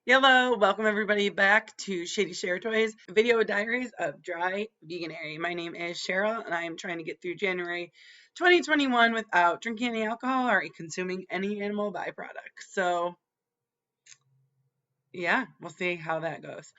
Hello, welcome everybody back to Shady Share Toys video diaries of Dry Veganuary. My name is Cheryl and I am trying to get through January 2021 without drinking any alcohol or consuming any animal byproducts. So, yeah, we'll see how that goes.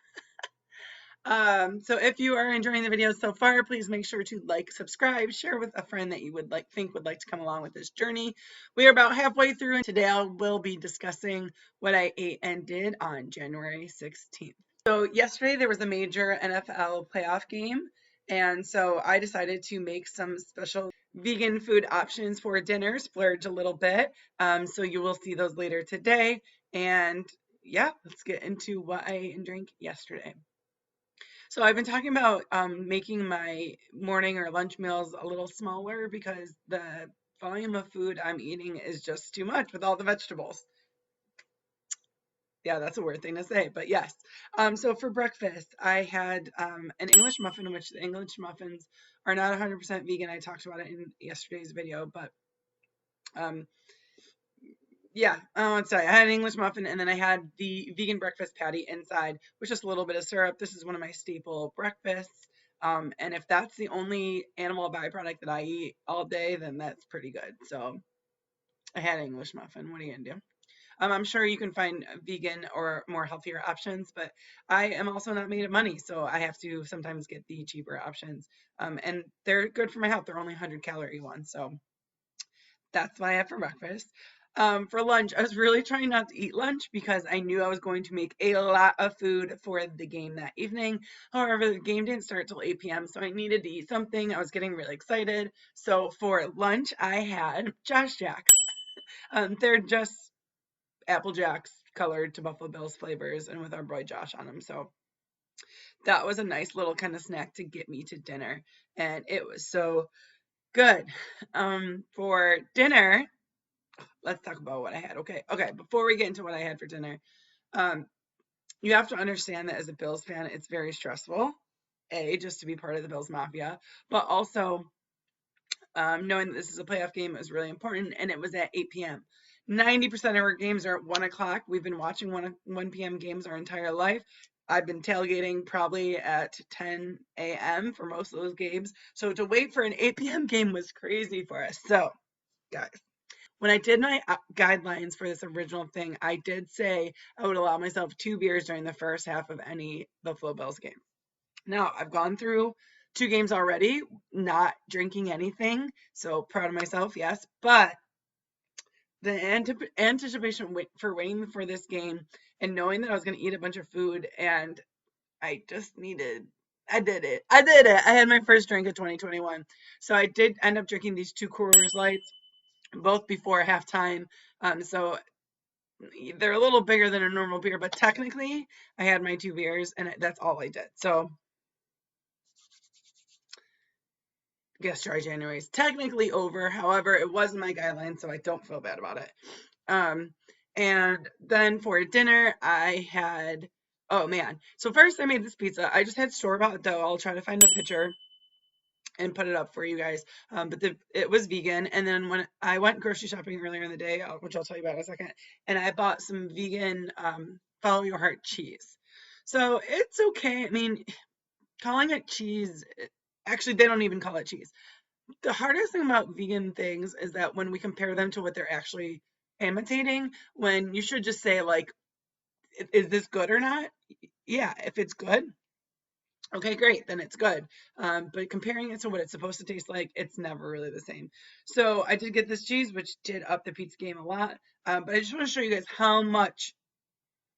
So if you are enjoying the videos so far, please make sure to like, subscribe, share with a friend that you would think would like to come along with this journey. We are about halfway through, and today I will be discussing what I ate and did on January 16th. So yesterday there was a major NFL playoff game, and so I decided to make some special vegan food options for dinner, splurge a little bit. So you will see those later today. And yeah, let's get into what I ate and drank yesterday. So I've been talking about making my morning or lunch meals a little smaller because the volume of food I'm eating is just too much with all the vegetables. Yeah, that's a weird thing to say, but yes. So for breakfast, I had an English muffin, which the English muffins are not 100% vegan. I talked about it in yesterday's video, but um, yeah, sorry. I had an English muffin, and then I had the vegan breakfast patty inside with just a little bit of syrup. This is one of my staple breakfasts. And if that's the only animal byproduct that I eat all day, then that's pretty good. So I had an English muffin. What are you gonna do? I'm sure you can find vegan or more healthier options, but I am also not made of money, so I have to sometimes get the cheaper options. And they're good for my health. They're only 100-calorie ones, so that's what I had for breakfast. For lunch, I was really trying not to eat lunch because I knew I was going to make a lot of food for the game that evening. However, the game didn't start till 8 p.m., so I needed to eat something. I was getting really excited. So for lunch, I had Josh Jacks. They're just Apple Jacks colored to Buffalo Bills flavors and with our boy Josh on them. So that was a nice little kind of snack to get me to dinner. And it was so good. For dinner, let's talk about what I had. Okay. Before we get into what I had for dinner, um, you have to understand that as a Bills fan, it's very stressful. Just to be part of the Bills Mafia, but also knowing that this is a playoff game is really important, and it was at 8 p.m. 90% of our games are at 1 o'clock. We've been watching 1 p.m. games our entire life. I've been tailgating probably at 10 a.m. for most of those games. So to wait for an 8 p.m. game was crazy for us. So, guys, when I did my guidelines for this original thing, I did say I would allow myself 2 beers during the first half of any Buffalo Bills game. Now, I've gone through 2 games already, not drinking anything, so proud of myself, yes. But the anticipation for waiting for this game and knowing that I was going to eat a bunch of food and I just needed, I did it. I had my first drink of 2021. So I did end up drinking these 2 Coors Lights, both before halftime. So they're a little bigger than a normal beer, but technically I had my 2 beers and that's all I did. So guess Dry January is technically over. However, it was my guideline, so I don't feel bad about it. And then for dinner, I had, oh man. So first I made this pizza. I just had store-bought dough. I'll try to find a picture and put it up for you guys. But it was vegan. And then when I went grocery shopping earlier in the day, which I'll tell you about in a second, and I bought some vegan Follow Your Heart cheese. So it's okay. I mean, calling it cheese, actually, they don't even call it cheese. The hardest thing about vegan things is that when we compare them to what they're actually imitating, when you should just say, like, is this good or not? Yeah, if it's good, okay, great, then it's good. But comparing it to what it's supposed to taste like, it's never really the same. So I did get this cheese, which did up the pizza game a lot. But I just want to show you guys how much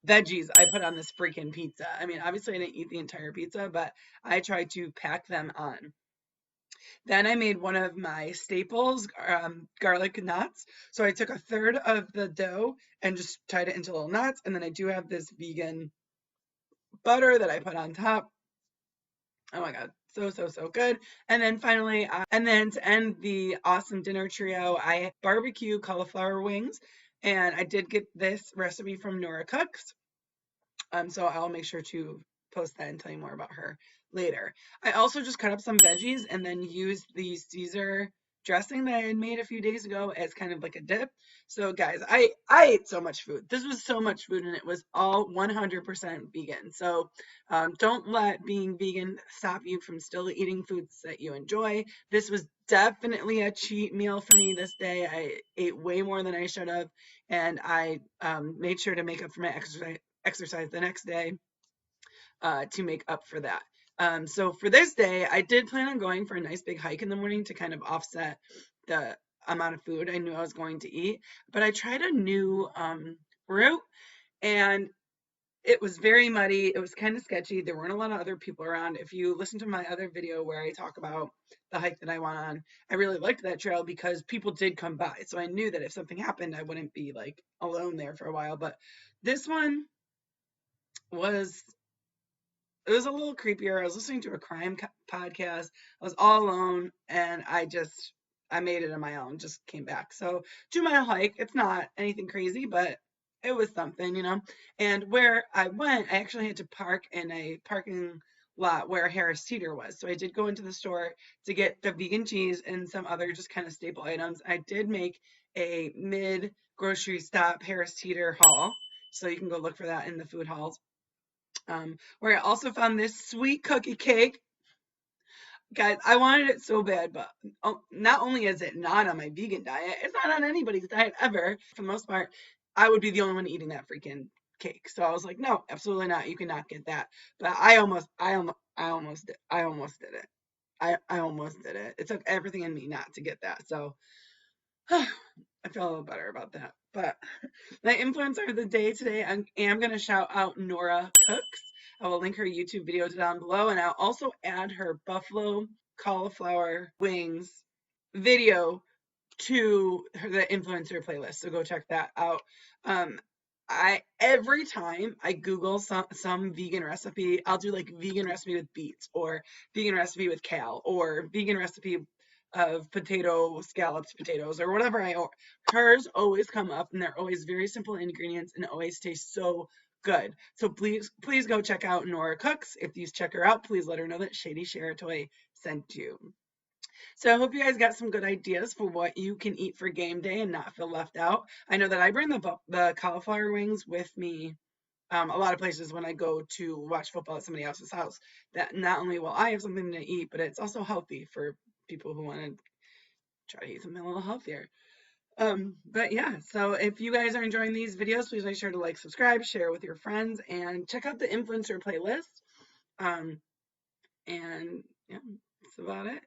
veggies I put on this freaking pizza. I mean, obviously I didn't eat the entire pizza, but I tried to pack them on. Then I made one of my staples, garlic knots. So I took a third of the dough and just tied it into little knots. And then I do have this vegan butter that I put on top. Oh my God, so good. And then finally, and then to end the awesome dinner trio, I had barbecue cauliflower wings. And I did get this recipe from Nora Cooks. So I'll make sure to post that and tell you more about her later. I also just cut up some veggies and then used the Caesar dressing that I had made a few days ago as kind of like a dip. So guys, I ate so much food. This was so much food, and it was all 100% vegan. So don't let being vegan stop you from still eating foods that you enjoy. This was definitely a cheat meal for me this day. I ate way more than I should have, and I made sure to make up for my exercise the next day to make up for that. So for this day, I did plan on going for a nice big hike in the morning to kind of offset the amount of food I knew I was going to eat. But I tried a new route, and it was very muddy. It was kind of sketchy. There weren't a lot of other people around. If you listen to my other video where I talk about the hike that I went on, I really liked that trail because people did come by. So I knew that if something happened, I wouldn't be like alone there for a while. But this one was it was a little creepier. I was listening to a crime podcast. I was all alone, and I made it on my own. Just came back. So 2 mile hike. It's not anything crazy, but it was something, you know. And where I went, I actually had to park in a parking lot where Harris Teeter was. So I did go into the store to get the vegan cheese and some other just kind of staple items. I did make a mid grocery stop Harris Teeter haul. So you can go look for that in the food halls. Where I also found this sweet cookie cake. Guys, I wanted it so bad, but not only is it not on my vegan diet, it's not on anybody's diet ever. For the most part, I would be the only one eating that freaking cake. So I was like, no, absolutely not. You cannot get that. But I almost did it. I almost did it. It took everything in me not to get that. So I feel a little better about that. But my influencer of the day today, I am going to shout out Nora Cooks. I will link her YouTube video down below, and I'll also add her buffalo cauliflower wings video to the influencer playlist. So go check that out. I every time I Google some vegan recipe, I'll do like vegan recipe with beets or vegan recipe with kale or vegan recipe of potato scallops potatoes or whatever hers always come up, and they're always very simple ingredients and always taste so good. So please go check out Nora Cooks. If you check her out, please let her know that Shady Sheratoy sent you. So I hope you guys got some good ideas for what you can eat for game day and not feel left out. I know that I bring the cauliflower wings with me a lot of places when I go to watch football at somebody else's house. That not only will I have something to eat, but it's also healthy for people who want to try to eat something a little healthier. But yeah, so if you guys are enjoying these videos, please make sure to like, subscribe, share with your friends, and check out the influencer playlist. And yeah, that's about it.